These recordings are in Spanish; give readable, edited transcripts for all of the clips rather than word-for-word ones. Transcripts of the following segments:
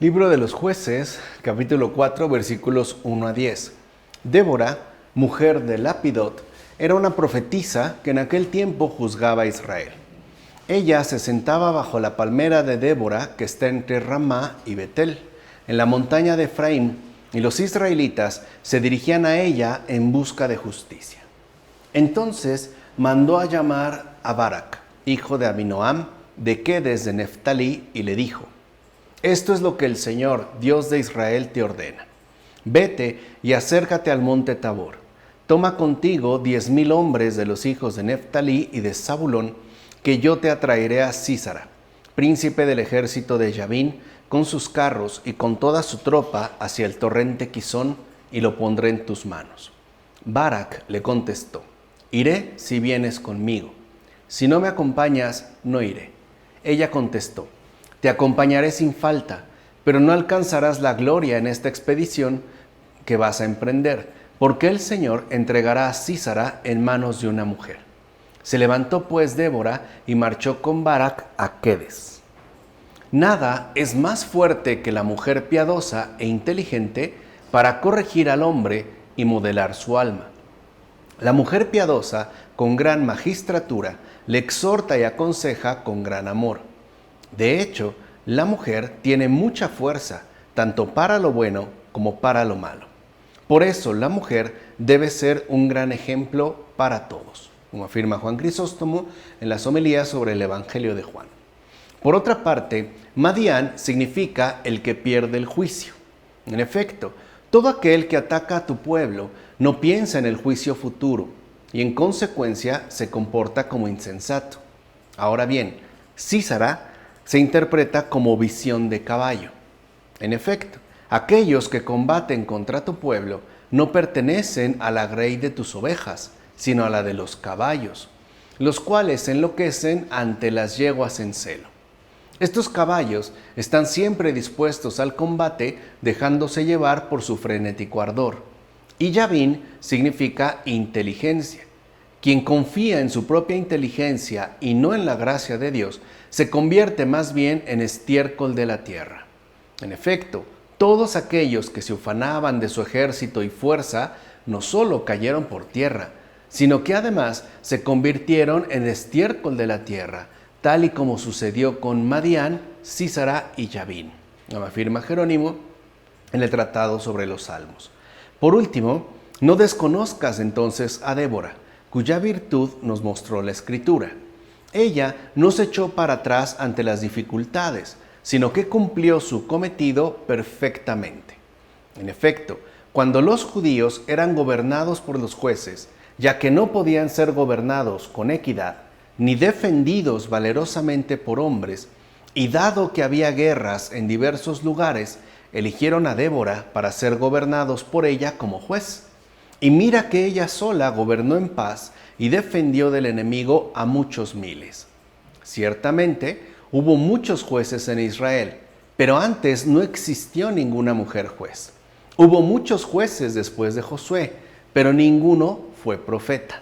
Libro de los Jueces, capítulo 4, versículos 1 a 10. Débora, mujer de Lapidot, era una profetisa que en aquel tiempo juzgaba a Israel. Ella se sentaba bajo la palmera de Débora, que está entre Ramá y Betel, en la montaña de Efraín, y los israelitas se dirigían a ella en busca de justicia. Entonces mandó a llamar a Barak, hijo de Abinoam, de Quedes de Neftalí, y le dijo: Esto es lo que el Señor, Dios de Israel, te ordena. Vete y acércate al monte Tabor. Toma contigo 10,000 hombres de los hijos de Neftalí y de Zabulón, que yo te atraeré a Sísara, príncipe del ejército de Yabín, con sus carros y con toda su tropa hacia el torrente Quizón, y lo pondré en tus manos. Barak le contestó: Iré si vienes conmigo. Si no me acompañas, no iré. Ella contestó: Te acompañaré sin falta, pero no alcanzarás la gloria en esta expedición que vas a emprender, porque el Señor entregará a Sísara en manos de una mujer. Se levantó pues Débora y marchó con Barak a Quedes. Nada es más fuerte que la mujer piadosa e inteligente para corregir al hombre y modelar su alma. La mujer piadosa, con gran magistratura, le exhorta y aconseja con gran amor. De hecho, la mujer tiene mucha fuerza, tanto para lo bueno como para lo malo. Por eso, la mujer debe ser un gran ejemplo para todos, como afirma Juan Crisóstomo en las homilías sobre el Evangelio de Juan. Por otra parte, Madián significa el que pierde el juicio. En efecto, todo aquel que ataca a tu pueblo no piensa en el juicio futuro y en consecuencia se comporta como insensato. Ahora bien, Sísara se interpreta como visión de caballo. En efecto, aquellos que combaten contra tu pueblo no pertenecen a la grey de tus ovejas, sino a la de los caballos, los cuales enloquecen ante las yeguas en celo. Estos caballos están siempre dispuestos al combate, dejándose llevar por su frenético ardor. Y Yabín significa inteligencia. Quien confía en su propia inteligencia y no en la gracia de Dios, se convierte más bien en estiércol de la tierra. En efecto, todos aquellos que se ufanaban de su ejército y fuerza no solo cayeron por tierra, sino que además se convirtieron en estiércol de la tierra, tal y como sucedió con Madián, Sísara y Yabín, como afirma Jerónimo en el Tratado sobre los Salmos. Por último, no desconozcas entonces a Débora, cuya virtud nos mostró la Escritura. Ella no se echó para atrás ante las dificultades, sino que cumplió su cometido perfectamente. En efecto, cuando los judíos eran gobernados por los jueces, ya que no podían ser gobernados con equidad, ni defendidos valerosamente por hombres, y dado que había guerras en diversos lugares, eligieron a Débora para ser gobernados por ella como juez. Y mira que ella sola gobernó en paz y defendió del enemigo a muchos miles. Ciertamente, hubo muchos jueces en Israel, pero antes no existió ninguna mujer juez. Hubo muchos jueces después de Josué, pero ninguno fue profeta.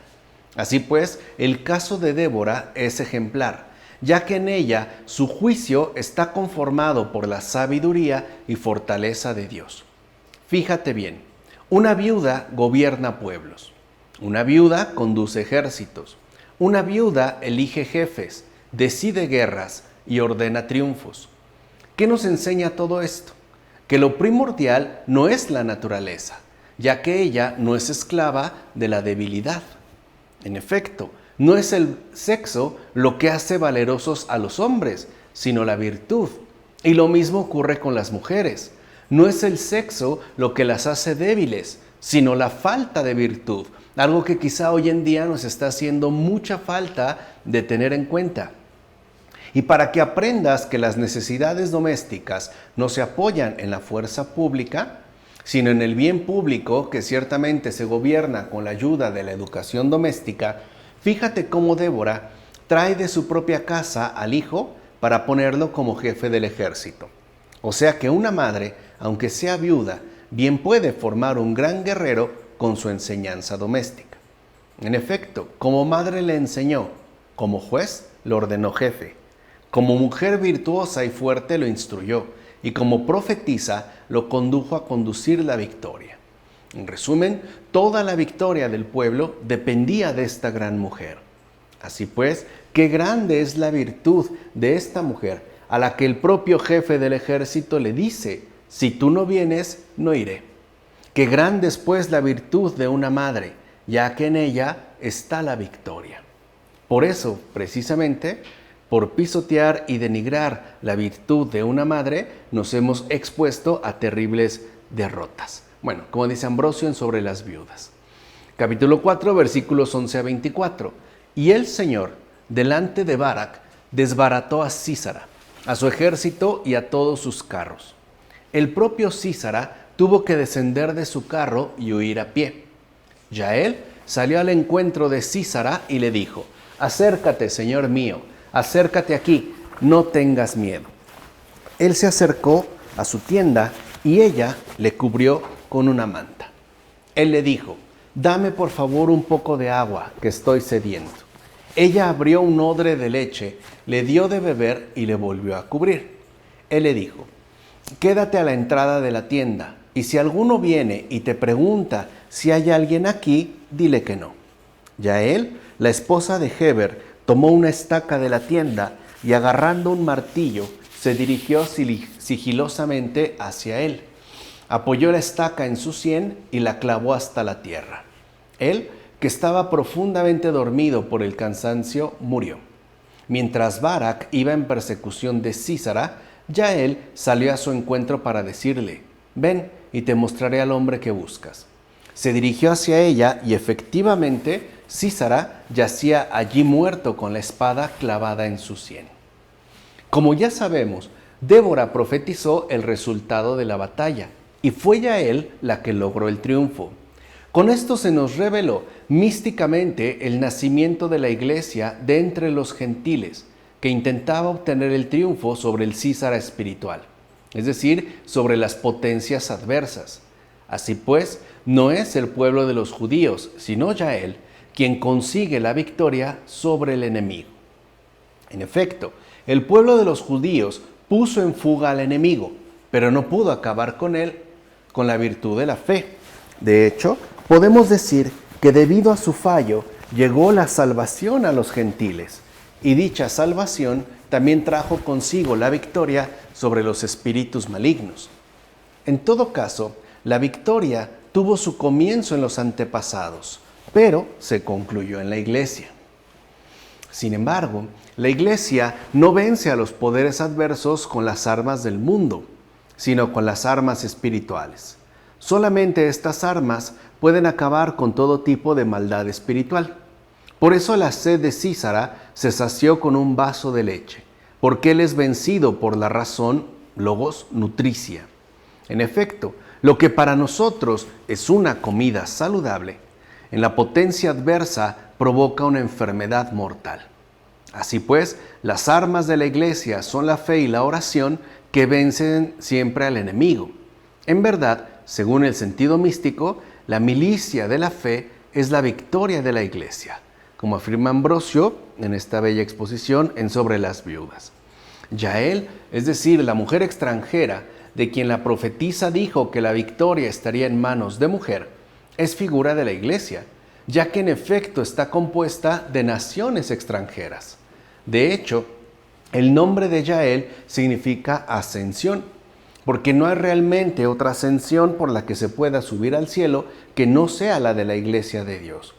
Así pues, el caso de Débora es ejemplar, ya que en ella su juicio está conformado por la sabiduría y fortaleza de Dios. Fíjate bien. Una viuda gobierna pueblos, una viuda conduce ejércitos, una viuda elige jefes, decide guerras y ordena triunfos. ¿Qué nos enseña todo esto? Que lo primordial no es la naturaleza, ya que ella no es esclava de la debilidad. En efecto, no es el sexo lo que hace valerosos a los hombres, sino la virtud. Y lo mismo ocurre con las mujeres. No es el sexo lo que las hace débiles, sino la falta de virtud, algo que quizá hoy en día nos está haciendo mucha falta de tener en cuenta. Y para que aprendas que las necesidades domésticas no se apoyan en la fuerza pública, sino en el bien público que ciertamente se gobierna con la ayuda de la educación doméstica, fíjate cómo Débora trae de su propia casa al hijo para ponerlo como jefe del ejército. O sea que una madre, aunque sea viuda, bien puede formar un gran guerrero con su enseñanza doméstica. En efecto, como madre le enseñó, como juez lo ordenó jefe, como mujer virtuosa y fuerte lo instruyó, y como profetisa lo condujo a conducir la victoria. En resumen, toda la victoria del pueblo dependía de esta gran mujer. Así pues, qué grande es la virtud de esta mujer, a la que el propio jefe del ejército le dice: si tú no vienes, no iré. Qué grande es pues la virtud de una madre, ya que en ella está la victoria. Por eso, precisamente, por pisotear y denigrar la virtud de una madre, nos hemos expuesto a terribles derrotas. Bueno, como dice Ambrosio en Sobre las Viudas. Capítulo 4, versículos 11 a 24. Y el Señor, delante de Barak, desbarató a Sísara, a su ejército y a todos sus carros. El propio Sísara tuvo que descender de su carro y huir a pie. Yael salió al encuentro de Sísara y le dijo: acércate, señor mío, acércate aquí, no tengas miedo. Él se acercó a su tienda y ella le cubrió con una manta. Él le dijo: dame por favor un poco de agua, que estoy sediento. Ella abrió un odre de leche, le dio de beber y le volvió a cubrir. Él le dijo: quédate a la entrada de la tienda, y si alguno viene y te pregunta si hay alguien aquí, dile que no. Yael, la esposa de Heber, tomó una estaca de la tienda y agarrando un martillo, se dirigió sigilosamente hacia él. Apoyó la estaca en su sien y la clavó hasta la tierra. Él, que estaba profundamente dormido por el cansancio, murió. Mientras Barak iba en persecución de Sísara, Yael salió a su encuentro para decirle: ven y te mostraré al hombre que buscas. Se dirigió hacia ella y efectivamente Sísara yacía allí muerto con la espada clavada en su sien. Como ya sabemos, Débora profetizó el resultado de la batalla y fue Yael la que logró el triunfo. Con esto se nos reveló místicamente el nacimiento de la iglesia de entre los gentiles, que intentaba obtener el triunfo sobre el Sísara espiritual, es decir, sobre las potencias adversas. Así pues, no es el pueblo de los judíos, sino Yael, quien consigue la victoria sobre el enemigo. En efecto, el pueblo de los judíos puso en fuga al enemigo, pero no pudo acabar con él con la virtud de la fe. De hecho, podemos decir que debido a su fallo llegó la salvación a los gentiles, y dicha salvación también trajo consigo la victoria sobre los espíritus malignos. En todo caso, la victoria tuvo su comienzo en los antepasados, pero se concluyó en la iglesia. Sin embargo, la iglesia no vence a los poderes adversos con las armas del mundo, sino con las armas espirituales. Solamente estas armas pueden acabar con todo tipo de maldad espiritual. Por eso la sed de Sísara se sació con un vaso de leche, porque él es vencido por la razón, logos, nutricia. En efecto, lo que para nosotros es una comida saludable, en la potencia adversa provoca una enfermedad mortal. Así pues, las armas de la iglesia son la fe y la oración que vencen siempre al enemigo. En verdad, según el sentido místico, la milicia de la fe es la victoria de la iglesia, como afirma Ambrosio en esta bella exposición en Sobre las Viudas. Yael, es decir, la mujer extranjera, de quien la profetisa dijo que la victoria estaría en manos de mujer, es figura de la iglesia, ya que en efecto está compuesta de naciones extranjeras. De hecho, el nombre de Yael significa ascensión, porque no hay realmente otra ascensión por la que se pueda subir al cielo que no sea la de la iglesia de Dios.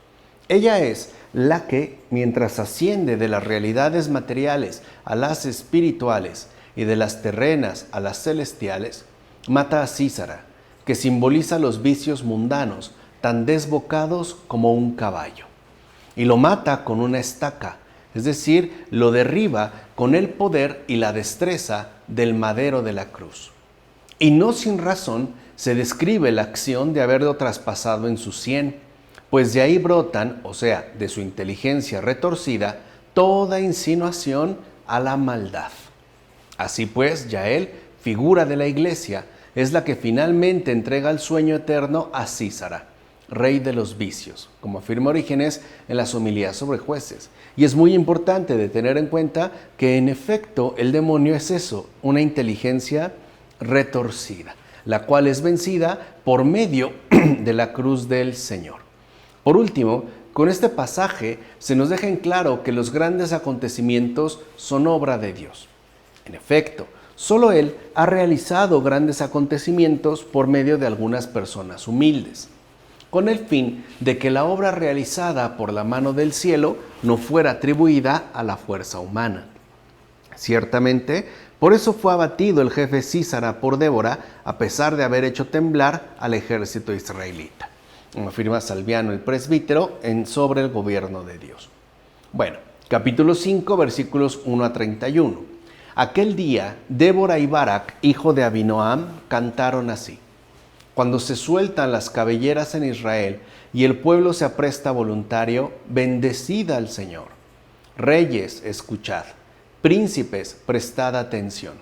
Ella es la que, mientras asciende de las realidades materiales a las espirituales y de las terrenas a las celestiales, mata a Sísara, que simboliza los vicios mundanos, tan desbocados como un caballo. Y lo mata con una estaca, es decir, lo derriba con el poder y la destreza del madero de la cruz. Y no sin razón se describe la acción de haberlo traspasado en su sien, pues de ahí brotan, o sea, de su inteligencia retorcida, toda insinuación a la maldad. Así pues, Yael, figura de la iglesia, es la que finalmente entrega el sueño eterno a Sísara, rey de los vicios, como afirma Orígenes en las homilías sobre jueces. Y es muy importante de tener en cuenta que en efecto el demonio es eso, una inteligencia retorcida, la cual es vencida por medio de la cruz del Señor. Por último, con este pasaje se nos deja en claro que los grandes acontecimientos son obra de Dios. En efecto, solo Él ha realizado grandes acontecimientos por medio de algunas personas humildes, con el fin de que la obra realizada por la mano del cielo no fuera atribuida a la fuerza humana. Ciertamente, por eso fue abatido el jefe Sísara por Débora, a pesar de haber hecho temblar al ejército israelita. Afirma Salviano el presbítero sobre el gobierno de Dios. Bueno, capítulo 5, versículos 1 a 31. Aquel día, Débora y Barak, hijo de Abinoam, cantaron así: Cuando se sueltan las cabelleras en Israel y el pueblo se apresta voluntario, bendecid al Señor. Reyes, escuchad. Príncipes, prestad atención.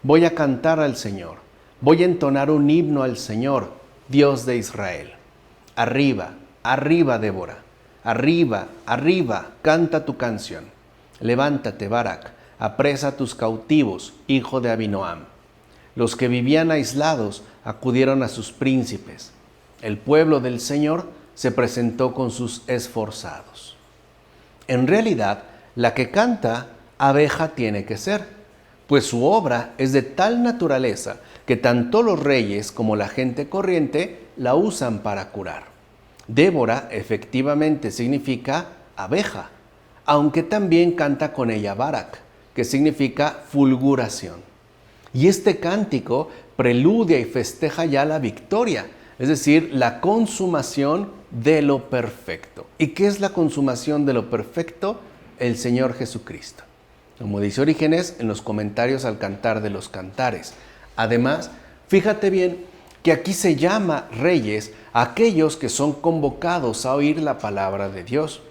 Voy a cantar al Señor. Voy a entonar un himno al Señor, Dios de Israel. Arriba, arriba, Débora. Arriba, arriba, canta tu canción. Levántate, Barak, apresa a tus cautivos, hijo de Abinoam. Los que vivían aislados acudieron a sus príncipes. El pueblo del Señor se presentó con sus esforzados. En realidad, la que canta, abeja tiene que ser, pues su obra es de tal naturaleza que tanto los reyes como la gente corriente la usan para curar. Débora efectivamente significa abeja, aunque también canta con ella Barak, que significa fulguración. Y este cántico preludia y festeja ya la victoria, es decir, la consumación de lo perfecto. ¿Y qué es la consumación de lo perfecto? El Señor Jesucristo. Como dice Orígenes en los comentarios al Cantar de los Cantares. Además, fíjate bien que aquí se llama reyes a aquellos que son convocados a oír la palabra de Dios.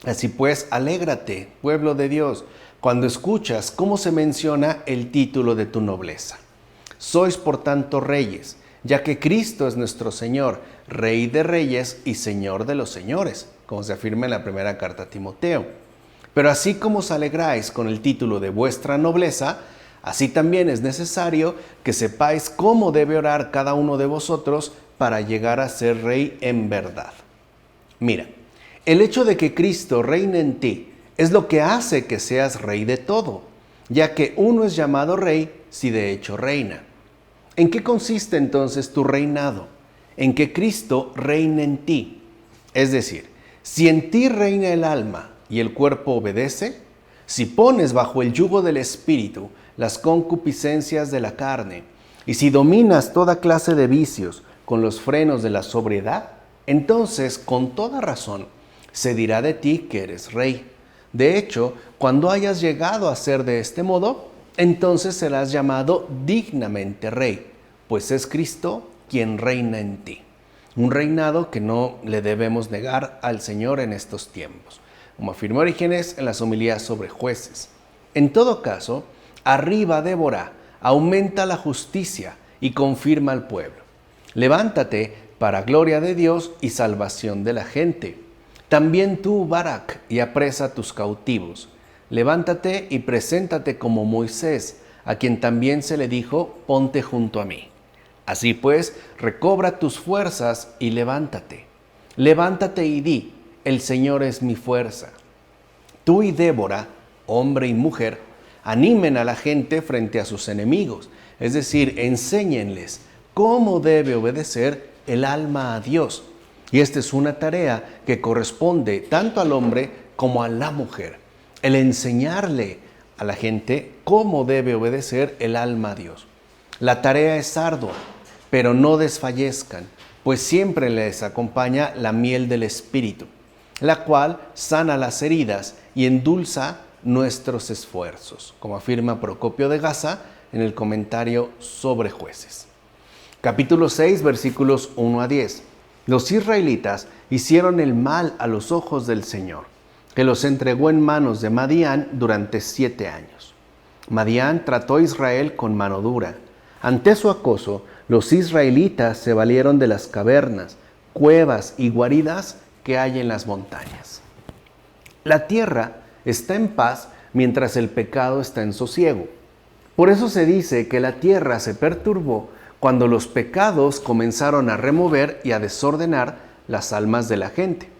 Así pues, alégrate, pueblo de Dios, cuando escuchas cómo se menciona el título de tu nobleza. Sois por tanto reyes, ya que Cristo es nuestro Señor, Rey de reyes y Señor de los señores, como se afirma en la primera carta a Timoteo. Pero así como os alegráis con el título de vuestra nobleza, así también es necesario que sepáis cómo debe orar cada uno de vosotros para llegar a ser rey en verdad. Mira, el hecho de que Cristo reine en ti es lo que hace que seas rey de todo, ya que uno es llamado rey si de hecho reina. ¿En qué consiste entonces tu reinado? En que Cristo reine en ti. Es decir, si en ti reina el alma y el cuerpo obedece, si pones bajo el yugo del Espíritu las concupiscencias de la carne, y si dominas toda clase de vicios con los frenos de la sobriedad, entonces, con toda razón, se dirá de ti que eres rey. De hecho, cuando hayas llegado a ser de este modo, entonces serás llamado dignamente rey, pues es Cristo quien reina en ti. Un reinado que no le debemos negar al Señor en estos tiempos, como afirmó Orígenes en las homilías sobre jueces. En todo caso, arriba Débora, aumenta la justicia y confirma al pueblo. Levántate para gloria de Dios y salvación de la gente. También tú, Barak, y apresa a tus cautivos. Levántate y preséntate como Moisés, a quien también se le dijo, ponte junto a mí. Así pues, recobra tus fuerzas y levántate. Levántate y di, el Señor es mi fuerza. Tú y Débora, hombre y mujer, animen a la gente frente a sus enemigos, es decir, enséñenles cómo debe obedecer el alma a Dios. Y esta es una tarea que corresponde tanto al hombre como a la mujer, el enseñarle a la gente cómo debe obedecer el alma a Dios. La tarea es ardua, pero no desfallezcan, pues siempre les acompaña la miel del Espíritu, la cual sana las heridas y endulza nuestros esfuerzos, como afirma Procopio de Gaza en el comentario sobre Jueces. Capítulo 6, versículos 1 a 10. Los israelitas hicieron el mal a los ojos del Señor, que los entregó en manos de Madián durante 7 años. Madián trató a Israel con mano dura. Ante su acoso, los israelitas se valieron de las cavernas, cuevas y guaridas que hay en las montañas. La tierra está en paz mientras el pecado está en sosiego. Por eso se dice que la tierra se perturbó cuando los pecados comenzaron a remover y a desordenar las almas de la gente.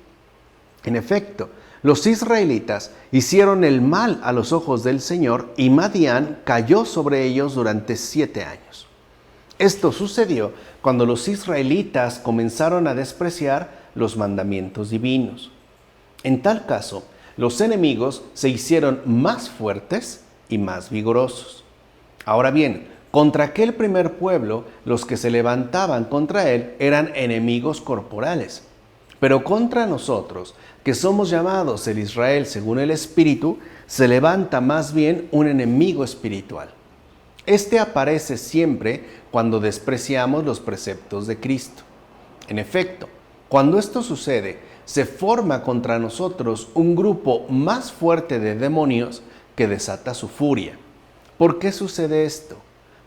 En efecto, los israelitas hicieron el mal a los ojos del Señor y Madián cayó sobre ellos durante 7 años. Esto sucedió cuando los israelitas comenzaron a despreciar los mandamientos divinos. En tal caso, los enemigos se hicieron más fuertes y más vigorosos. Ahora bien, contra aquel primer pueblo, los que se levantaban contra él eran enemigos corporales. Pero contra nosotros, que somos llamados el Israel según el Espíritu, se levanta más bien un enemigo espiritual. Este aparece siempre cuando despreciamos los preceptos de Cristo. En efecto, cuando esto sucede, se forma contra nosotros un grupo más fuerte de demonios que desata su furia. ¿Por qué sucede esto?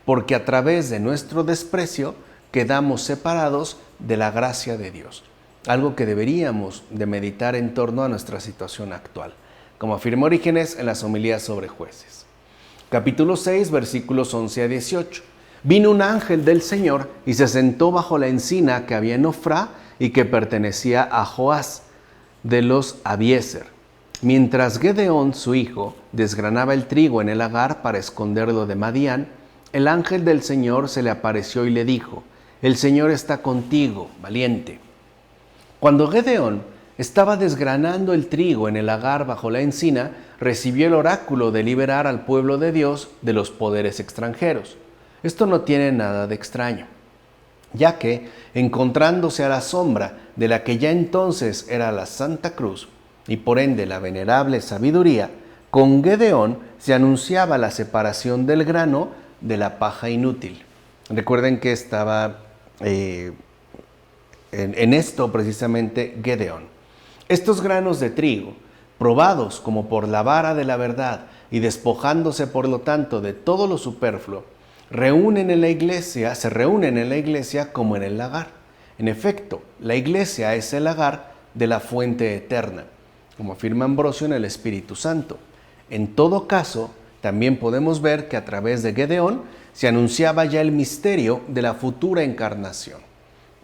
Porque a través de nuestro desprecio quedamos separados de la gracia de Dios. Algo que deberíamos de meditar en torno a nuestra situación actual, como afirma Orígenes en las homilías sobre Jueces. Capítulo 6, versículos 11 a 18. Vino un ángel del Señor y se sentó bajo la encina que había en Ofrá y que pertenecía a Joás, de los Abiezer. Mientras Gedeón, su hijo, desgranaba el trigo en el lagar para esconderlo de Madián, el ángel del Señor se le apareció y le dijo: El Señor está contigo, valiente. Cuando Gedeón estaba desgranando el trigo en el lagar bajo la encina, recibió el oráculo de liberar al pueblo de Dios de los poderes extranjeros. Esto no tiene nada de extraño, ya que, encontrándose a la sombra de la que ya entonces era la Santa Cruz, y por ende la venerable sabiduría, con Gedeón se anunciaba la separación del grano de la paja inútil. Recuerden que estaba en esto precisamente Gedeón. Estos granos de trigo, probados como por la vara de la verdad y despojándose por lo tanto de todo lo superfluo, se reúnen en la iglesia como en el lagar. En efecto, la iglesia es el lagar de la fuente eterna, como afirma Ambrosio en el Espíritu Santo. En todo caso, también podemos ver que a través de Gedeón se anunciaba ya el misterio de la futura encarnación.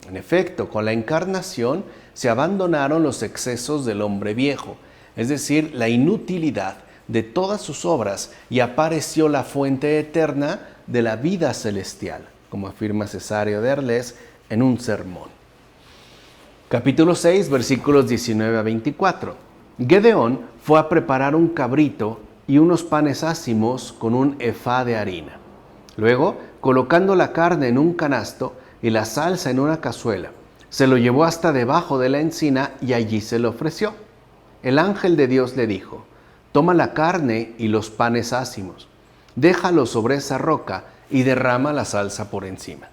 En efecto, con la encarnación se abandonaron los excesos del hombre viejo, es decir, la inutilidad de todas sus obras, y apareció la fuente eterna de la vida celestial, como afirma Cesario de Arles en un sermón. Capítulo 6, versículos 19 a 24. Gedeón fue a preparar un cabrito y unos panes ácimos con un efá de harina. Luego, colocando la carne en un canasto y la salsa en una cazuela, se lo llevó hasta debajo de la encina y allí se lo ofreció. El ángel de Dios le dijo: Toma la carne y los panes ácimos, déjalo sobre esa roca y derrama la salsa por encima.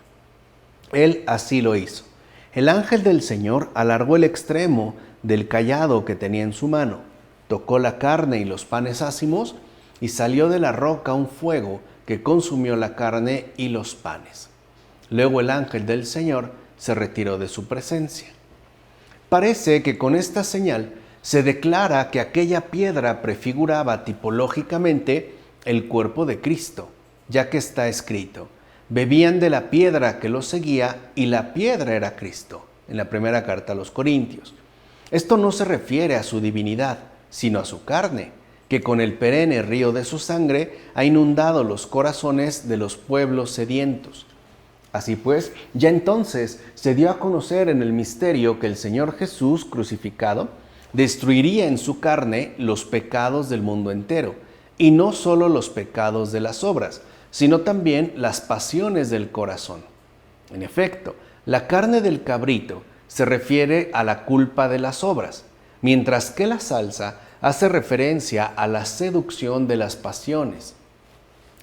Él así lo hizo. El ángel del Señor alargó el extremo del cayado que tenía en su mano, tocó la carne y los panes ácimos, y salió de la roca un fuego que consumió la carne y los panes. Luego el ángel del Señor se retiró de su presencia. Parece que con esta señal se declara que aquella piedra prefiguraba tipológicamente el cuerpo de Cristo, ya que está escrito: bebían de la piedra que los seguía y la piedra era Cristo, en la primera carta a los Corintios. Esto no se refiere a su divinidad, sino a su carne, que con el perenne río de su sangre ha inundado los corazones de los pueblos sedientos. Así pues, ya entonces se dio a conocer en el misterio que el Señor Jesús crucificado destruiría en su carne los pecados del mundo entero, y no solo los pecados de las obras, sino también las pasiones del corazón. En efecto, la carne del cabrito se refiere a la culpa de las obras, mientras que la salsa hace referencia a la seducción de las pasiones.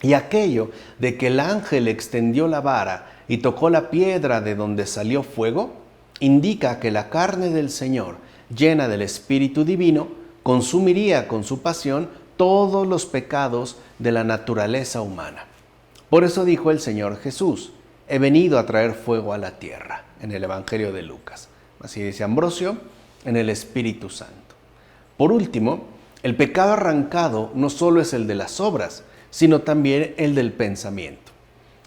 Y aquello de que el ángel extendió la vara y tocó la piedra de donde salió fuego, indica que la carne del Señor, llena del Espíritu Divino, consumiría con su pasión todos los pecados de la naturaleza humana. Por eso dijo el Señor Jesús: he venido a traer fuego a la tierra, en el Evangelio de Lucas. Así dice Ambrosio en el Espíritu Santo. Por último, el pecado arrancado no solo es el de las obras, sino también el del pensamiento.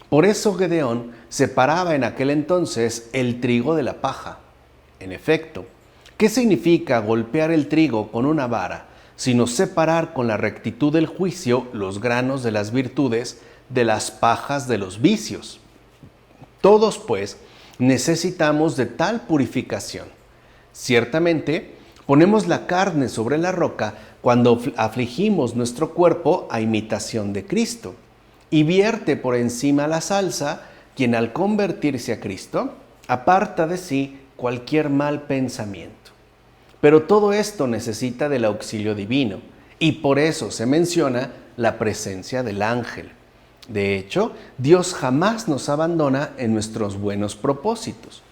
Por eso Gedeón separaba en aquel entonces el trigo de la paja. En efecto, ¿qué significa golpear el trigo con una vara, sino separar con la rectitud del juicio los granos de las virtudes de las pajas de los vicios? Todos, pues, necesitamos de tal purificación. Ciertamente, ponemos la carne sobre la roca cuando afligimos nuestro cuerpo a imitación de Cristo, y vierte por encima la salsa, quien al convertirse a Cristo, aparta de sí cualquier mal pensamiento. Pero todo esto necesita del auxilio divino, y por eso se menciona la presencia del ángel. De hecho, Dios jamás nos abandona en nuestros buenos propósitos.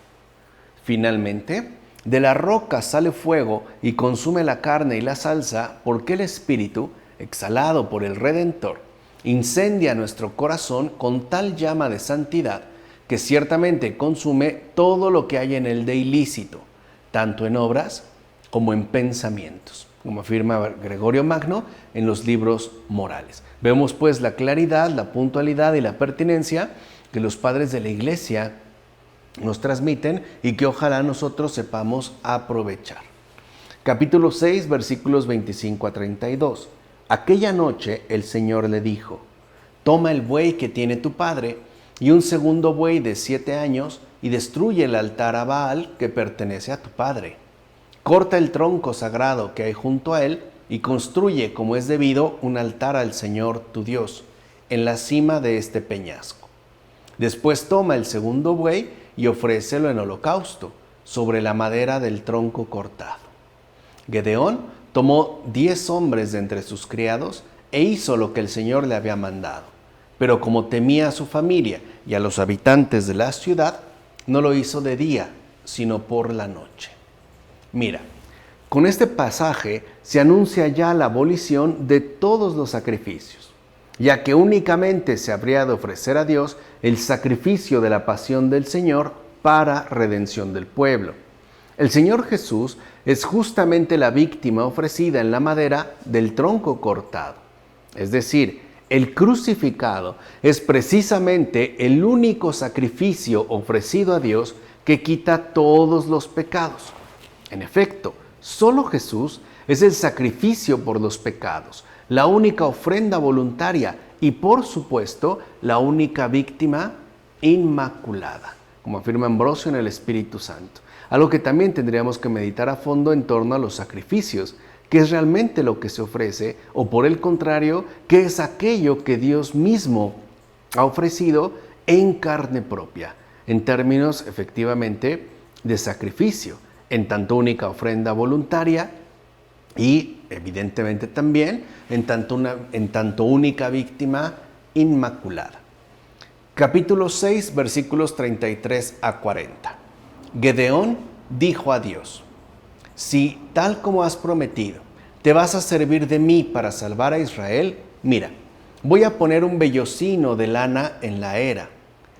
Finalmente, de la roca sale fuego y consume la carne y la salsa, porque el Espíritu, exhalado por el Redentor, incendia nuestro corazón con tal llama de santidad que ciertamente consume todo lo que hay en él de ilícito, tanto en obras como en pensamientos, como afirma Gregorio Magno en los libros morales. Vemos pues la claridad, la puntualidad y la pertinencia que los padres de la Iglesia nos transmiten y que ojalá nosotros sepamos aprovechar. Capítulo 6, versículos 25 a 32. Aquella noche el Señor le dijo: toma el buey que tiene tu padre y un segundo buey de 7 años y destruye el altar a Baal que pertenece a tu padre. Corta el tronco sagrado que hay junto a él y construye como es debido un altar al Señor tu Dios en la cima de este peñasco. Después toma el segundo buey y ofrécelo en holocausto sobre la madera del tronco cortado. Gedeón tomó 10 hombres de entre sus criados e hizo lo que el Señor le había mandado. Pero como temía a su familia y a los habitantes de la ciudad, no lo hizo de día, sino por la noche. Mira, con este pasaje se anuncia ya la abolición de todos los sacrificios, ya que únicamente se habría de ofrecer a Dios el sacrificio de la pasión del Señor para redención del pueblo. El Señor Jesús es justamente la víctima ofrecida en la madera del tronco cortado. Es decir, el crucificado es precisamente el único sacrificio ofrecido a Dios que quita todos los pecados. En efecto, solo Jesús es el sacrificio por los pecados, la única ofrenda voluntaria y, por supuesto, la única víctima inmaculada, como afirma Ambrosio en el Espíritu Santo. Algo que también tendríamos que meditar a fondo en torno a los sacrificios, qué es realmente lo que se ofrece, o por el contrario, qué es aquello que Dios mismo ha ofrecido en carne propia, en términos efectivamente de sacrificio, en tanto única ofrenda voluntaria y evidentemente también en tanto única víctima inmaculada. Capítulo 6, versículos 33 a 40. Gedeón dijo a Dios: si tal como has prometido, te vas a servir de mí para salvar a Israel, mira, voy a poner un vellocino de lana en la era.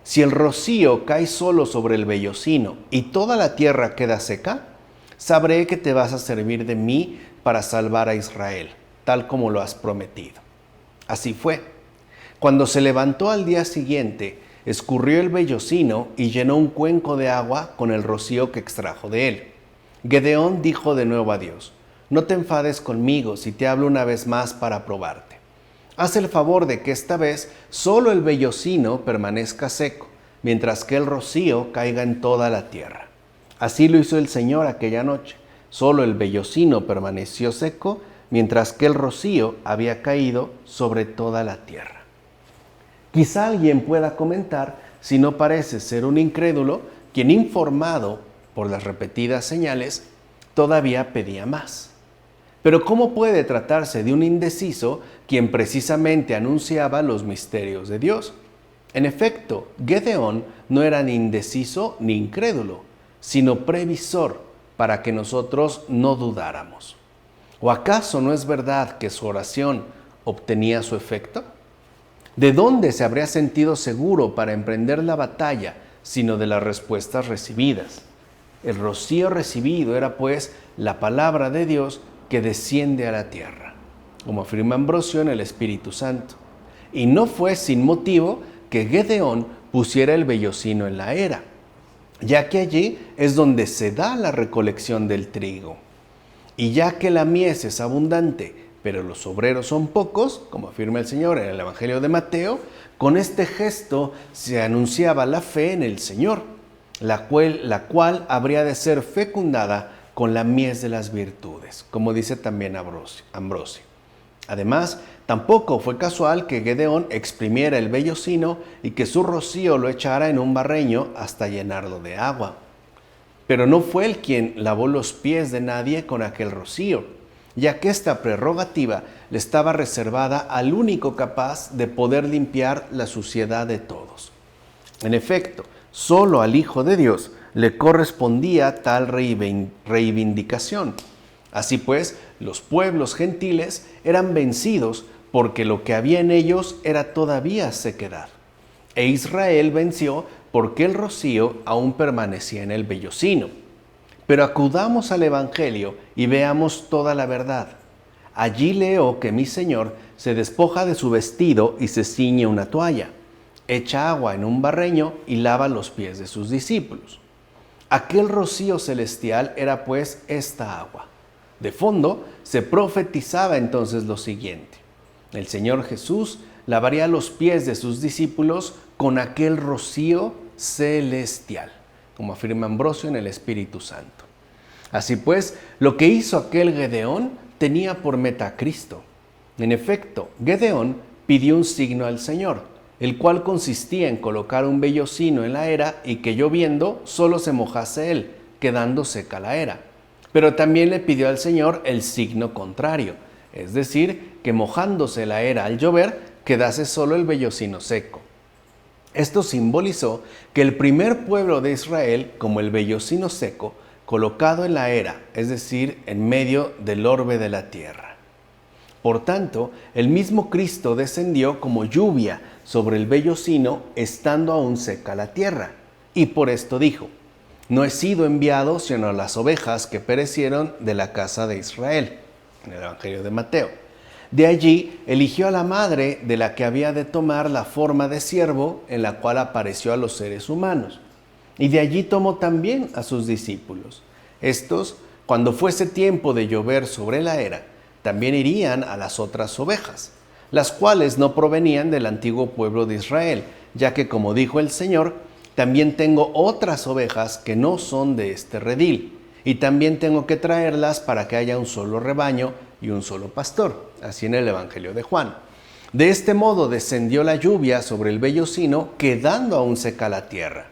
Si el rocío cae solo sobre el vellocino y toda la tierra queda seca, sabré que te vas a servir de mí para salvar a Israel, tal como lo has prometido. Así fue. Cuando se levantó al día siguiente, escurrió el vellocino y llenó un cuenco de agua con el rocío que extrajo de él. Gedeón dijo de nuevo a Dios: no te enfades conmigo si te hablo una vez más para probarte. Haz el favor de que esta vez solo el vellocino permanezca seco, mientras que el rocío caiga en toda la tierra. Así lo hizo el Señor aquella noche. Solo el vellocino permaneció seco, mientras que el rocío había caído sobre toda la tierra. Quizá alguien pueda comentar si no parece ser un incrédulo quien, informado por las repetidas señales, todavía pedía más. Pero ¿cómo puede tratarse de un indeciso quien precisamente anunciaba los misterios de Dios? En efecto, Gedeón no era ni indeciso ni incrédulo, sino previsor para que nosotros no dudáramos. ¿O acaso no es verdad que su oración obtenía su efecto? ¿De dónde se habría sentido seguro para emprender la batalla, sino de las respuestas recibidas? El rocío recibido era pues la palabra de Dios que desciende a la tierra, como afirma Ambrosio en el Espíritu Santo. y no fue sin motivo que Gedeón pusiera el vellocino en la era, ya que allí es donde se da la recolección del trigo. Y ya que la mies es abundante, pero los obreros son pocos, como afirma el Señor en el Evangelio de Mateo, con este gesto se anunciaba la fe en el Señor, la cual habría de ser fecundada con la mies de las virtudes, como dice también Ambrosio. Además, tampoco fue casual que Gedeón exprimiera el vellocino y que su rocío lo echara en un barreño hasta llenarlo de agua. Pero no fue él quien lavó los pies de nadie con aquel rocío, ya que esta prerrogativa le estaba reservada al único capaz de poder limpiar la suciedad de todos. En efecto, solo al Hijo de Dios le correspondía tal reivindicación. Así pues, los pueblos gentiles eran vencidos porque lo que había en ellos era todavía sequedad. E Israel venció porque el rocío aún permanecía en el vellocino. Pero acudamos al Evangelio y veamos toda la verdad. Allí leo que mi Señor se despoja de su vestido y se ciñe una toalla, echa agua en un barreño y lava los pies de sus discípulos. Aquel rocío celestial era pues esta agua. De fondo se profetizaba entonces lo siguiente: el Señor Jesús lavaría los pies de sus discípulos con aquel rocío celestial, como afirma Ambrosio en el Espíritu Santo. Así pues, lo que hizo aquel Gedeón tenía por meta a Cristo. En efecto, Gedeón pidió un signo al Señor, el cual consistía en colocar un vellocino en la era y que lloviendo solo se mojase él, quedando seca la era. Pero también le pidió al Señor el signo contrario, es decir, que mojándose la era al llover, quedase solo el vellocino seco. Esto simbolizó que el primer pueblo de Israel, como el vellocino seco, colocado en la era, es decir, en medio del orbe de la tierra. Por tanto, el mismo Cristo descendió como lluvia sobre el vellocino, estando aún seca la tierra. Y por esto dijo: no he sido enviado sino a las ovejas que perecieron de la casa de Israel, en el Evangelio de Mateo. De allí eligió a la madre de la que había de tomar la forma de siervo en la cual apareció a los seres humanos. Y de allí tomó también a sus discípulos. Estos, cuando fuese tiempo de llover sobre la era, también irían a las otras ovejas, las cuales no provenían del antiguo pueblo de Israel, ya que, como dijo el Señor, también tengo otras ovejas que no son de este redil, y también tengo que traerlas para que haya un solo rebaño y un solo pastor, así en el Evangelio de Juan. De este modo descendió la lluvia sobre el vellocino, quedando aún seca la tierra.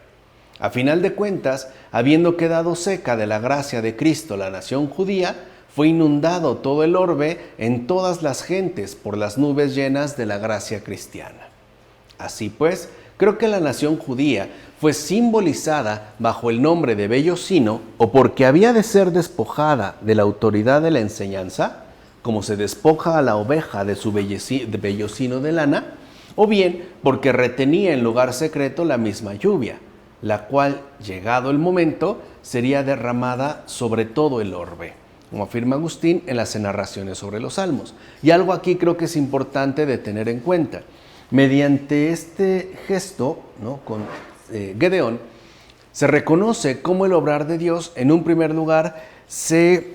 A final de cuentas, habiendo quedado seca de la gracia de Cristo la nación judía, fue inundado todo el orbe en todas las gentes por las nubes llenas de la gracia cristiana. Así pues, creo que la nación judía fue simbolizada bajo el nombre de vellocino, o porque había de ser despojada de la autoridad de la enseñanza, como se despoja a la oveja de su vellocino de lana, o bien porque retenía en lugar secreto la misma lluvia, la cual, llegado el momento, sería derramada sobre todo el orbe, como afirma Agustín en las narraciones sobre los Salmos. Y algo aquí creo que es importante de tener en cuenta. Mediante este gesto, con Gedeón, se reconoce cómo el obrar de Dios, en un primer lugar, se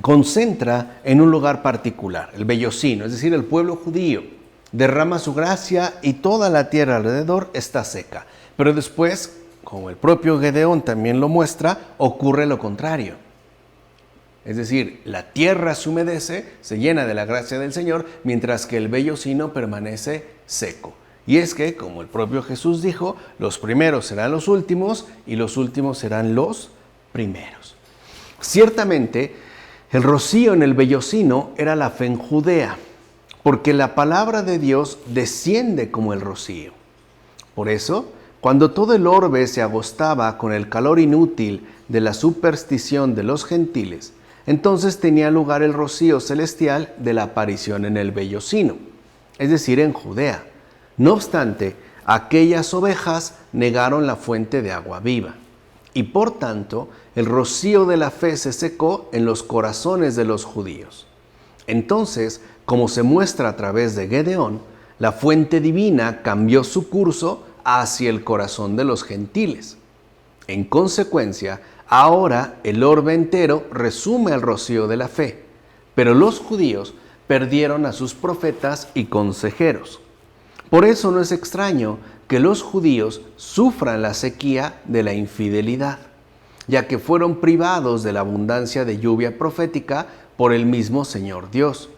concentra en un lugar particular, el vellocino, es decir, el pueblo judío, derrama su gracia y toda la tierra alrededor está seca. Pero después, como el propio Gedeón también lo muestra, ocurre lo contrario. Es decir, la tierra se humedece, se llena de la gracia del Señor, mientras que el vellocino permanece seco. Y es que, como el propio Jesús dijo, los primeros serán los últimos y los últimos serán los primeros. Ciertamente, el rocío en el vellocino era la fe en Judea, porque la palabra de Dios desciende como el rocío. Por eso, cuando todo el orbe se agostaba con el calor inútil de la superstición de los gentiles, entonces tenía lugar el rocío celestial de la aparición en el vellocino, es decir, en Judea. No obstante, aquellas ovejas negaron la fuente de agua viva, y por tanto, el rocío de la fe se secó en los corazones de los judíos. Entonces, como se muestra a través de Gedeón, la fuente divina cambió su curso hacia el corazón de los gentiles. En consecuencia, ahora el orbe entero resume el rocío de la fe, pero los judíos perdieron a sus profetas y consejeros. Por eso no es extraño que los judíos sufran la sequía de la infidelidad, ya que fueron privados de la abundancia de lluvia profética por el mismo Señor Dios.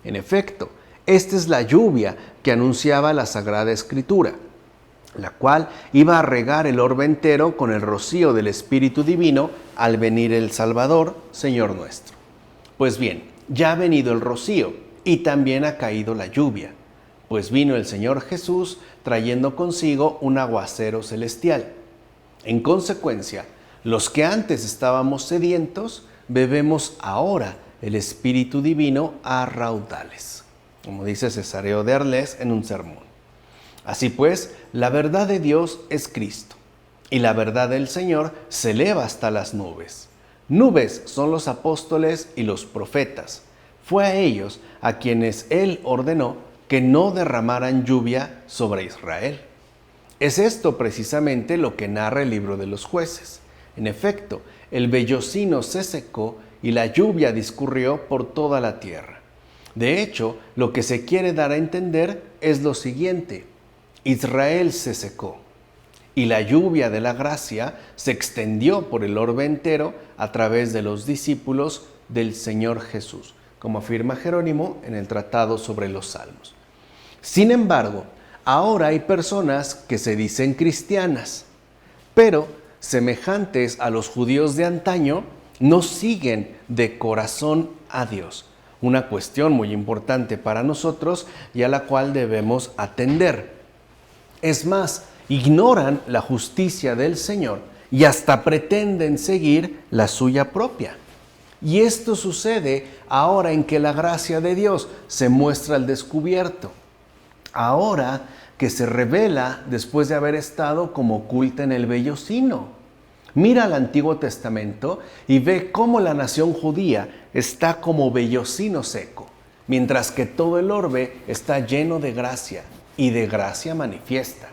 En efecto, esta es la lluvia que anunciaba la Sagrada Escritura, la cual iba a regar el orbe entero con el rocío del Espíritu Divino al venir el Salvador, Señor nuestro. Pues bien, ya ha venido el rocío y también ha caído la lluvia, pues vino el Señor Jesús trayendo consigo un aguacero celestial. En consecuencia, los que antes estábamos sedientos, bebemos ahora el Espíritu Divino a raudales, como dice Cesáreo de Arles en un sermón. Así pues, la verdad de Dios es Cristo, y la verdad del Señor se eleva hasta las nubes. Nubes son los apóstoles y los profetas. Fue a ellos a quienes Él ordenó que no derramaran lluvia sobre Israel. Es esto precisamente lo que narra el libro de los Jueces. En efecto, el vellocino se secó y la lluvia discurrió por toda la tierra. De hecho, lo que se quiere dar a entender es lo siguiente: Israel se secó y la lluvia de la gracia se extendió por el orbe entero a través de los discípulos del Señor Jesús, como afirma Jerónimo en el Tratado sobre los Salmos. Sin embargo, ahora hay personas que se dicen cristianas, pero semejantes a los judíos de antaño, no siguen de corazón a Dios. Una cuestión muy importante para nosotros y a la cual debemos atender. Es más, ignoran la justicia del Señor y hasta pretenden seguir la suya propia. Y esto sucede ahora en que la gracia de Dios se muestra al descubierto. Ahora que se revela después de haber estado como oculta en el vellocino. Mira al Antiguo Testamento y ve cómo la nación judía está como vellocino seco, mientras que todo el orbe está lleno de gracia y de gracia manifiesta.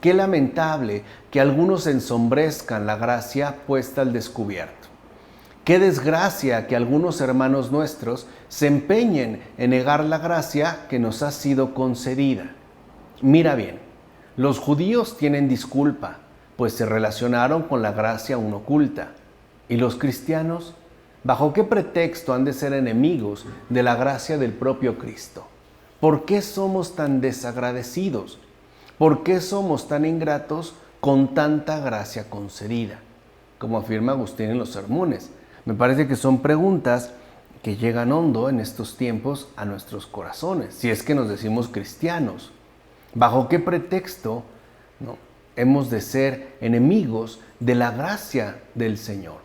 Qué lamentable que algunos ensombrezcan la gracia puesta al descubierto. Qué desgracia que algunos hermanos nuestros se empeñen en negar la gracia que nos ha sido concedida. Mira bien, los judíos tienen disculpa, pues se relacionaron con la gracia aún oculta. ¿Y los cristianos? ¿Bajo qué pretexto han de ser enemigos de la gracia del propio Cristo? ¿Por qué somos tan desagradecidos? ¿Por qué somos tan ingratos con tanta gracia concedida? Como afirma Agustín en los sermones. Me parece que son preguntas que llegan hondo en estos tiempos a nuestros corazones, si es que nos decimos cristianos. ¿Bajo qué pretexto hemos de ser enemigos de la gracia del Señor?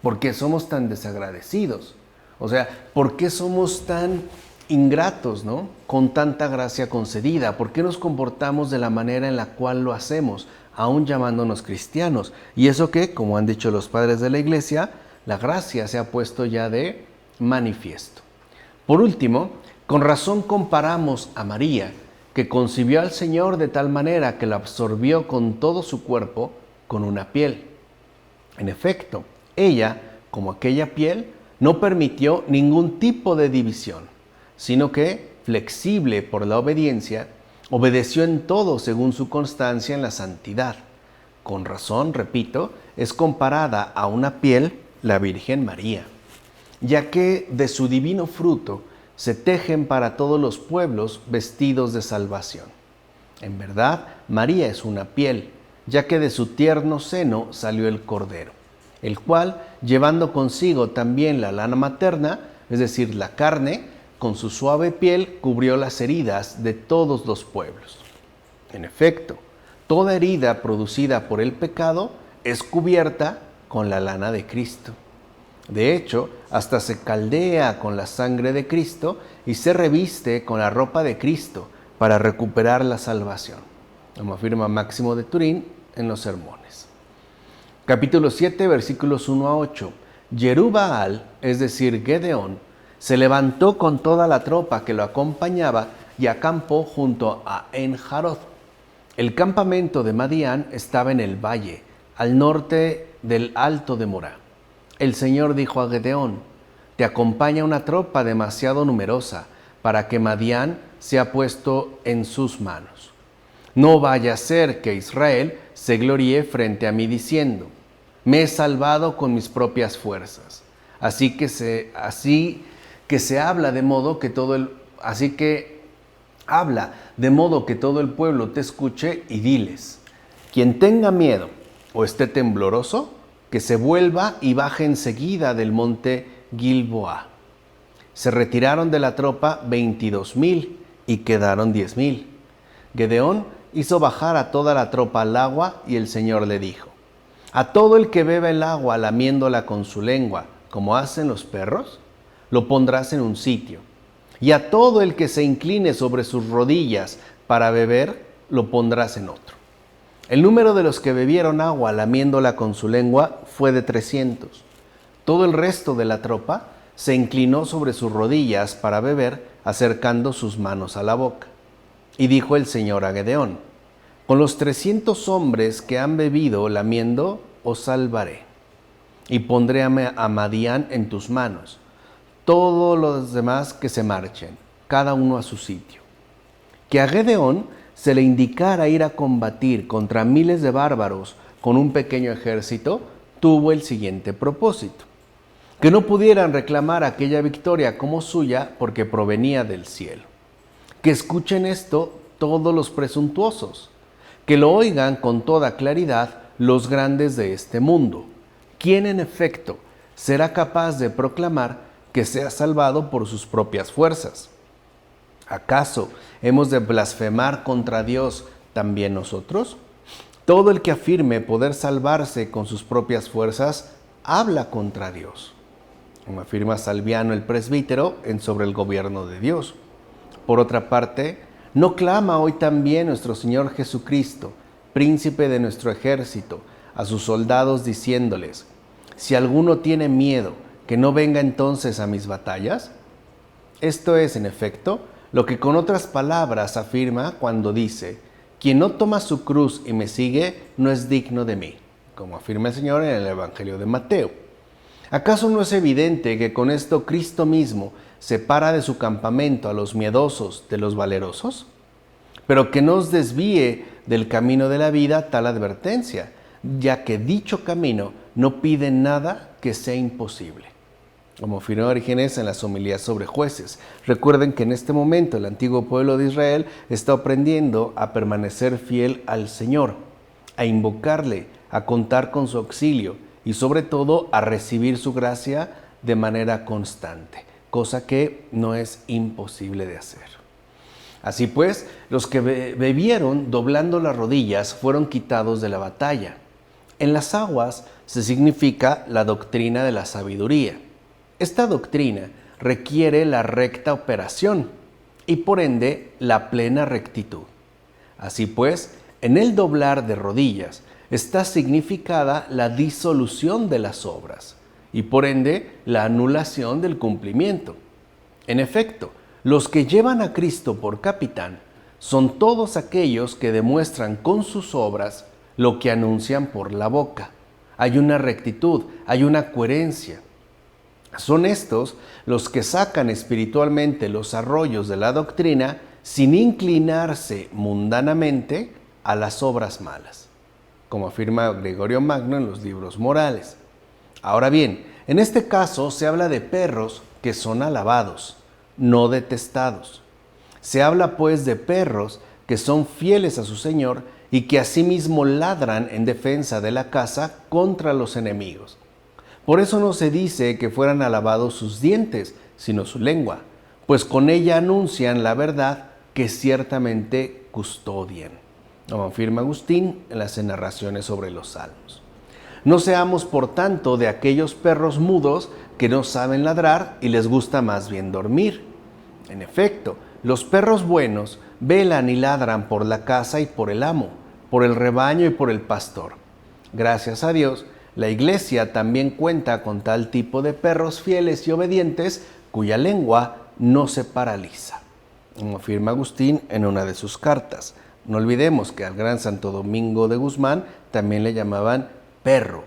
¿Por qué somos tan desagradecidos? O sea, ¿por qué somos tan ingratos, con tanta gracia concedida? ¿Por qué nos comportamos de la manera en la cual lo hacemos, aún llamándonos cristianos? Y eso que, como han dicho los padres de la Iglesia, la gracia se ha puesto ya de manifiesto. Por último, con razón comparamos a María, que concibió al Señor de tal manera que lo absorbió con todo su cuerpo, con una piel. En efecto, ella, como aquella piel, no permitió ningún tipo de división, sino que, flexible por la obediencia, obedeció en todo según su constancia en la santidad. Con razón, repito, es comparada a una piel la Virgen María, ya que de su divino fruto se tejen para todos los pueblos vestidos de salvación. En verdad, María es una piel, ya que de su tierno seno salió el Cordero, el cual, llevando consigo también la lana materna, es decir, la carne, con su suave piel cubrió las heridas de todos los pueblos. En efecto, toda herida producida por el pecado es cubierta con la lana de Cristo. De hecho, hasta se caldea con la sangre de Cristo y se reviste con la ropa de Cristo para recuperar la salvación, como afirma Máximo de Turín en los sermones. Capítulo 7, versículos 1 a 8. Jerubbaal, es decir, Gedeón, se levantó con toda la tropa que lo acompañaba y acampó junto a En-Jarod. El campamento de Madián estaba en el valle, al norte del alto de Morá. El Señor dijo a Gedeón: te acompaña una tropa demasiado numerosa para que Madián sea puesto en sus manos. No vaya a ser que Israel se gloríe frente a mí diciendo: me he salvado con mis propias fuerzas. Así que se habla de modo que todo el pueblo te escuche y diles: quien tenga miedo o esté tembloroso, que se vuelva y baje enseguida del monte Gilboa. Se retiraron de la tropa 22,000 y quedaron 10,000. Gedeón hizo bajar a toda la tropa al agua y el Señor le dijo: a todo el que beba el agua lamiéndola con su lengua, como hacen los perros, lo pondrás en un sitio. Y a todo el que se incline sobre sus rodillas para beber, lo pondrás en otro. El número de los que bebieron agua lamiéndola con su lengua fue de 300. Todo el resto de la tropa se inclinó sobre sus rodillas para beber, acercando sus manos a la boca. Y dijo el Señor a Gedeón: con los 300 hombres que han bebido lamiendo, os salvaré. Y pondré a Madián en tus manos. Todos los demás que se marchen, cada uno a su sitio. Que a Gedeón se le indicara ir a combatir contra miles de bárbaros con un pequeño ejército, tuvo el siguiente propósito: que no pudieran reclamar aquella victoria como suya porque provenía del cielo. Que escuchen esto todos los presuntuosos, que lo oigan con toda claridad los grandes de este mundo. ¿Quién en efecto será capaz de proclamar que sea salvado por sus propias fuerzas? ¿Acaso hemos de blasfemar contra Dios también nosotros? Todo el que afirme poder salvarse con sus propias fuerzas habla contra Dios, como afirma Salviano el presbítero en Sobre el gobierno de Dios. Por otra parte, ¿no clama hoy también nuestro Señor Jesucristo, príncipe de nuestro ejército, a sus soldados diciéndoles: si alguno tiene miedo, que no venga entonces a mis batallas? Esto es, en efecto, lo que con otras palabras afirma cuando dice: quien no toma su cruz y me sigue, no es digno de mí, como afirma el Señor en el Evangelio de Mateo. ¿Acaso no es evidente que con esto Cristo mismo separa de su campamento a los miedosos de los valerosos? Pero que no os desvíe del camino de la vida tal advertencia, ya que dicho camino no pide nada que sea imposible. Como afirmó Orígenes en las homilías sobre jueces. Recuerden que en este momento el antiguo pueblo de Israel está aprendiendo a permanecer fiel al Señor, a invocarle, a contar con su auxilio y sobre todo a recibir su gracia de manera constante, cosa que no es imposible de hacer. Así pues, los que bebieron doblando las rodillas fueron quitados de la batalla. En las aguas se significa la doctrina de la sabiduría. Esta doctrina requiere la recta operación y por ende la plena rectitud. Así pues, en el doblar de rodillas está significada la disolución de las obras y por ende la anulación del cumplimiento. En efecto, los que llevan a Cristo por capitán son todos aquellos que demuestran con sus obras lo que anuncian por la boca. Hay una rectitud, hay una coherencia. Son estos los que sacan espiritualmente los arroyos de la doctrina sin inclinarse mundanamente a las obras malas, como afirma Gregorio Magno en los libros morales. Ahora bien, en este caso se habla de perros que son alabados, no detestados. Se habla pues de perros que son fieles a su Señor y que asimismo ladran en defensa de la casa contra los enemigos. Por eso no se dice que fueran alabados sus dientes, sino su lengua, pues con ella anuncian la verdad que ciertamente custodian, como afirma Agustín en las narraciones sobre los Salmos. No seamos, por tanto, de aquellos perros mudos que no saben ladrar y les gusta más bien dormir. En efecto, los perros buenos velan y ladran por la casa y por el amo, por el rebaño y por el pastor. Gracias a Dios, la Iglesia también cuenta con tal tipo de perros fieles y obedientes cuya lengua no se paraliza. como afirma Agustín en una de sus cartas. No olvidemos que al gran Santo Domingo de Guzmán también le llamaban perro,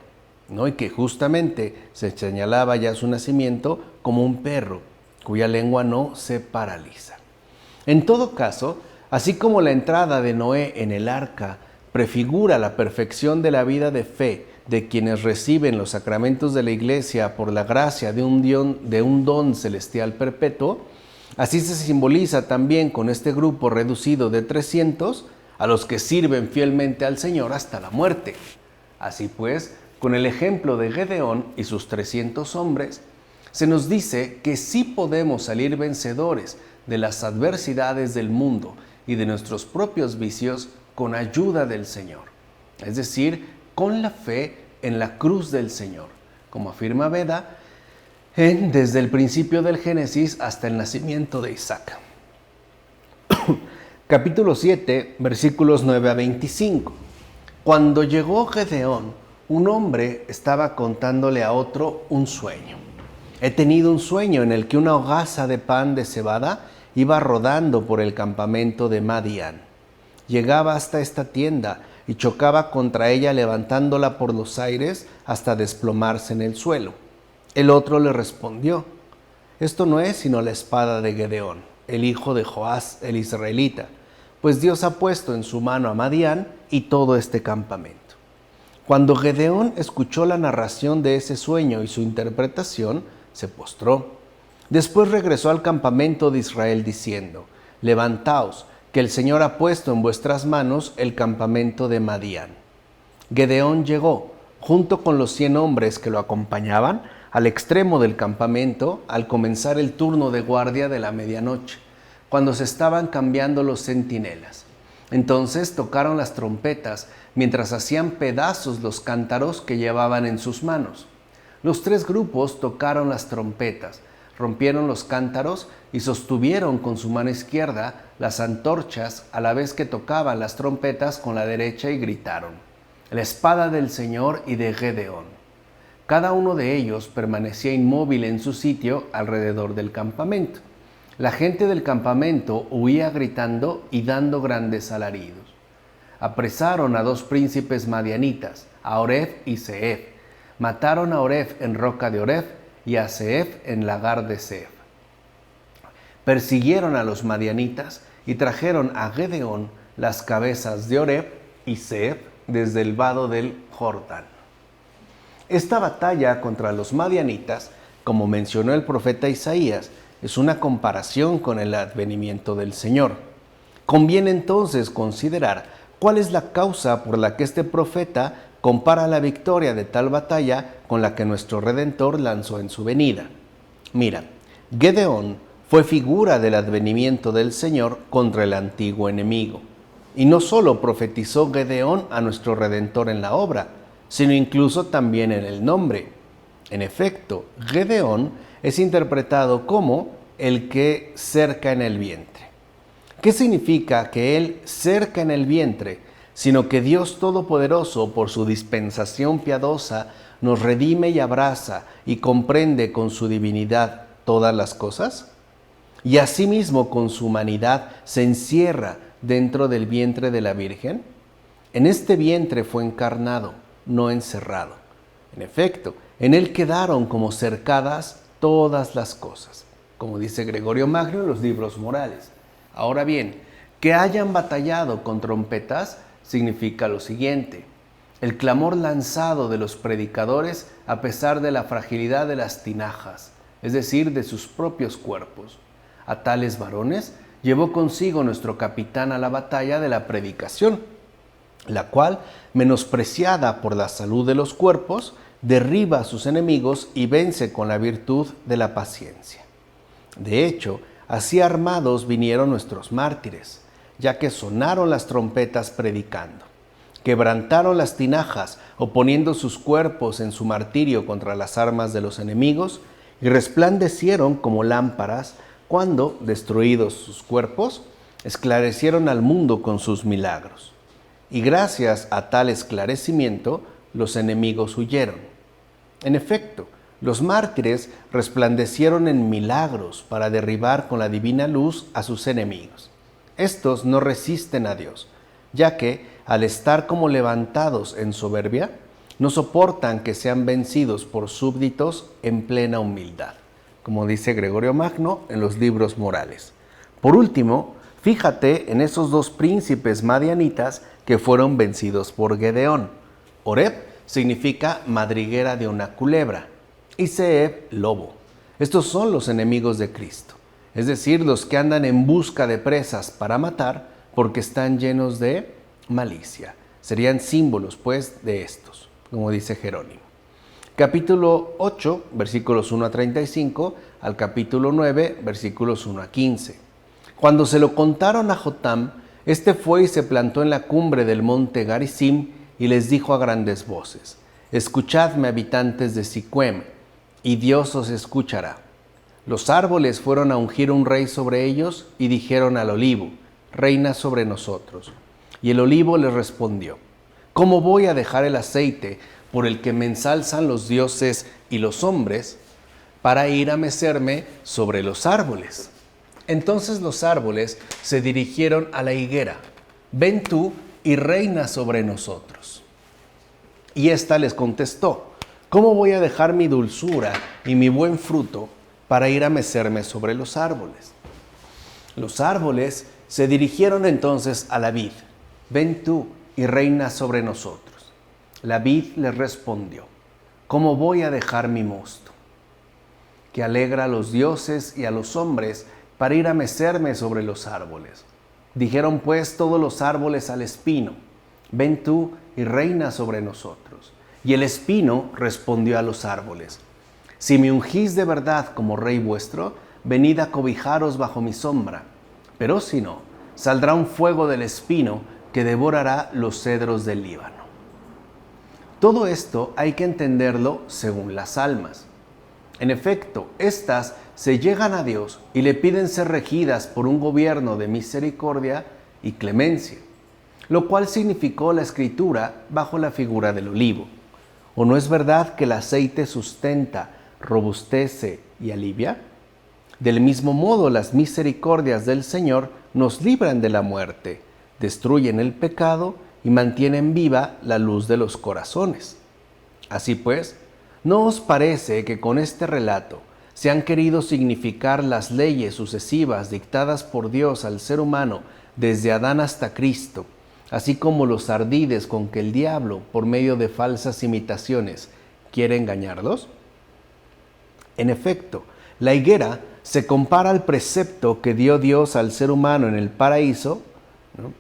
¿no? Y que justamente se señalaba ya su nacimiento como un perro, cuya lengua no se paraliza. En todo caso, así como la entrada de Noé en el arca prefigura la perfección de la vida de fe de quienes reciben los sacramentos de la Iglesia por la gracia de un don celestial perpetuo, así se simboliza también con este grupo reducido de 300 a los que sirven fielmente al Señor hasta la muerte. Así pues, con el ejemplo de Gedeón y sus 300 hombres, se nos dice que sí podemos salir vencedores de las adversidades del mundo y de nuestros propios vicios con ayuda del Señor, es decir, con la fe en la cruz del Señor, como afirma Beda, desde el principio del Génesis hasta el nacimiento de Isaac. Capítulo 7, versículos 9 a 25. Cuando llegó Gedeón, un hombre estaba contándole a otro un sueño. He tenido un sueño en el que una hogaza de pan de cebada iba rodando por el campamento de Madián. Llegaba hasta esta tienda y chocaba contra ella levantándola por los aires hasta desplomarse en el suelo. El otro le respondió: esto no es sino la espada de Gedeón, el hijo de Joás el israelita, pues Dios ha puesto en su mano a Madián y todo este campamento. Cuando Gedeón escuchó la narración de ese sueño y su interpretación, se postró. Después regresó al campamento de Israel diciendo: levantaos, que el Señor ha puesto en vuestras manos el campamento de Madián. Gedeón llegó, junto con los 100 hombres que lo acompañaban, al extremo del campamento al comenzar el turno de guardia de la medianoche, cuando se estaban cambiando los centinelas. Entonces tocaron las trompetas mientras hacían pedazos los cántaros que llevaban en sus manos. Los 3 grupos tocaron las trompetas, rompieron los cántaros y sostuvieron con su mano izquierda las antorchas a la vez que tocaban las trompetas con la derecha y gritaron: la espada del Señor y de Gedeón. Cada uno de ellos permanecía inmóvil en su sitio alrededor del campamento. La gente del campamento huía gritando y dando grandes alaridos. Apresaron a 2 príncipes madianitas, a Oreb y Zeeb. Mataron a Oreb en roca de Oreb y a Zeeb en lagar de Zeeb. Persiguieron a los madianitas y trajeron a Gedeón las cabezas de Oreb y Zeeb desde el vado del Jordán. Esta batalla contra los madianitas, como mencionó el profeta Isaías, es una comparación con el advenimiento del Señor. Conviene entonces considerar cuál es la causa por la que este profeta compara la victoria de tal batalla con la que nuestro Redentor lanzó en su venida. Mira, Gedeón fue figura del advenimiento del Señor contra el antiguo enemigo. Y no solo profetizó Gedeón a nuestro Redentor en la obra, sino incluso también en el nombre. En efecto, Gedeón es interpretado como el que cerca en el vientre. ¿Qué significa que él cerca en el vientre? Sino que Dios Todopoderoso, por su dispensación piadosa, nos redime y abraza y comprende con su divinidad todas las cosas. Y asimismo con su humanidad se encierra dentro del vientre de la Virgen. En este vientre fue encarnado, no encerrado. En efecto, en él quedaron como cercadas todas las cosas, como dice Gregorio Magno en los libros morales. Ahora bien, que hayan batallado con trompetas significa lo siguiente: el clamor lanzado de los predicadores a pesar de la fragilidad de las tinajas, es decir, de sus propios cuerpos. A tales varones llevó consigo nuestro capitán a la batalla de la predicación, la cual, menospreciada por la salud de los cuerpos, derriba a sus enemigos y vence con la virtud de la paciencia. De hecho, así armados vinieron nuestros mártires, ya que sonaron las trompetas predicando, quebrantaron las tinajas, oponiendo sus cuerpos en su martirio contra las armas de los enemigos, y resplandecieron como lámparas cuando, destruidos sus cuerpos, esclarecieron al mundo con sus milagros. Y gracias a tal esclarecimiento, los enemigos huyeron. En efecto, Los mártires resplandecieron en milagros para derribar con la divina luz a sus enemigos. Estos no resisten a Dios, ya que, al estar como levantados en soberbia, no soportan que sean vencidos por súbditos en plena humildad, como dice Gregorio Magno en los libros morales. Por último, fíjate en esos dos príncipes madianitas que fueron vencidos por Gedeón. Oreb significa madriguera de una culebra y Zeeb, lobo. Estos son los enemigos de Cristo, es decir, los que andan en busca de presas para matar porque están llenos de malicia. Serían símbolos, pues, de estos, como dice Jerónimo. Capítulo 8, versículos 1 a 35, al capítulo 9, versículos 1 a 15. Cuando se lo contaron a Jotam, este fue y se plantó en la cumbre del monte Garizim y les dijo a grandes voces: escuchadme, habitantes de Siquem, y Dios os escuchará. Los árboles fueron a ungir un rey sobre ellos y dijeron al olivo: reina sobre nosotros. Y el olivo les respondió: ¿cómo voy a dejar el aceite por el que me ensalzan los dioses y los hombres para ir a mecerme sobre los árboles? Entonces los árboles se dirigieron a la higuera: ven tú y reina sobre nosotros. Y ésta les contestó: ¿cómo voy a dejar mi dulzura y mi buen fruto para ir a mecerme sobre los árboles? Los árboles se dirigieron entonces a la vid: ven tú y reina sobre nosotros. La vid les respondió: ¿cómo voy a dejar mi mosto, que alegra a los dioses y a los hombres, para ir a mecerme sobre los árboles? Dijeron pues todos los árboles al espino: ven tú y reina sobre nosotros. Y el espino respondió a los árboles: si me ungís de verdad como rey vuestro, venid a cobijaros bajo mi sombra. Pero si no, saldrá un fuego del espino que devorará los cedros del Líbano. Todo esto hay que entenderlo según las almas. En efecto, éstas se llegan a Dios y le piden ser regidas por un gobierno de misericordia y clemencia, lo cual significó la Escritura bajo la figura del olivo. ¿O no es verdad que el aceite sustenta, robustece y alivia? Del mismo modo, las misericordias del Señor nos libran de la muerte, destruyen el pecado y mantienen viva la luz de los corazones. Así pues, ¿no os parece que con este relato se han querido significar las leyes sucesivas dictadas por Dios al ser humano desde Adán hasta Cristo, así como los ardides con que el diablo, por medio de falsas imitaciones, quiere engañarlos? En efecto, la higuera se compara al precepto que dio Dios al ser humano en el paraíso, ¿no?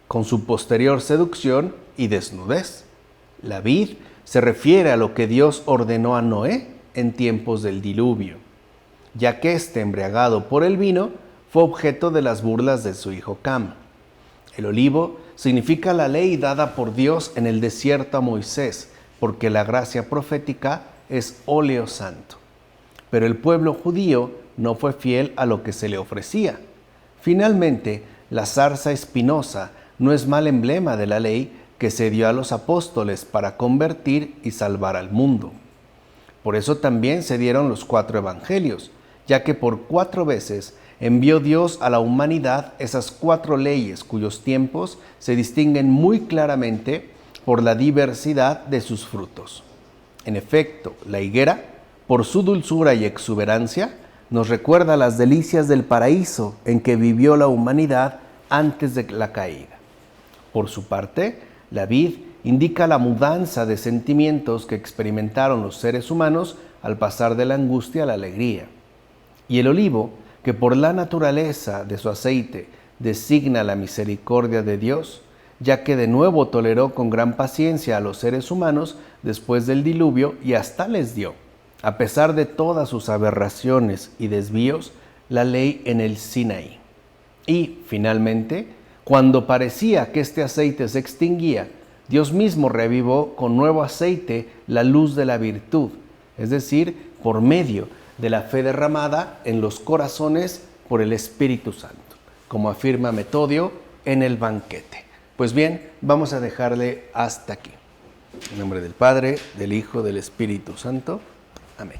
Con su posterior seducción y desnudez. La vid se refiere a lo que Dios ordenó a Noé en tiempos del diluvio, ya que este, embriagado por el vino, fue objeto de las burlas de su hijo Cam. El olivo significa la ley dada por Dios en el desierto a Moisés, porque la gracia profética es óleo santo. Pero el pueblo judío no fue fiel a lo que se le ofrecía. Finalmente, la zarza espinosa no es mal emblema de la ley que se dio a los apóstoles para convertir y salvar al mundo. Por eso también se dieron los 4 evangelios, ya que por 4 veces envió Dios a la humanidad esas 4 leyes cuyos tiempos se distinguen muy claramente por la diversidad de sus frutos. En efecto, la higuera, por su dulzura y exuberancia, nos recuerda las delicias del paraíso en que vivió la humanidad antes de la caída. Por su parte, la vid indica la mudanza de sentimientos que experimentaron los seres humanos al pasar de la angustia a la alegría. Y el olivo, que por la naturaleza de su aceite designa la misericordia de Dios, ya que de nuevo toleró con gran paciencia a los seres humanos después del diluvio y hasta les dio, a pesar de todas sus aberraciones y desvíos, la ley en el Sinaí. Y, finalmente, cuando parecía que este aceite se extinguía, Dios mismo reavivó con nuevo aceite la luz de la virtud, es decir, por medio de la fe derramada en los corazones por el Espíritu Santo, como afirma Metodio en el banquete. Pues bien, vamos a dejarle hasta aquí. En nombre del Padre, del Hijo, del Espíritu Santo. Amén.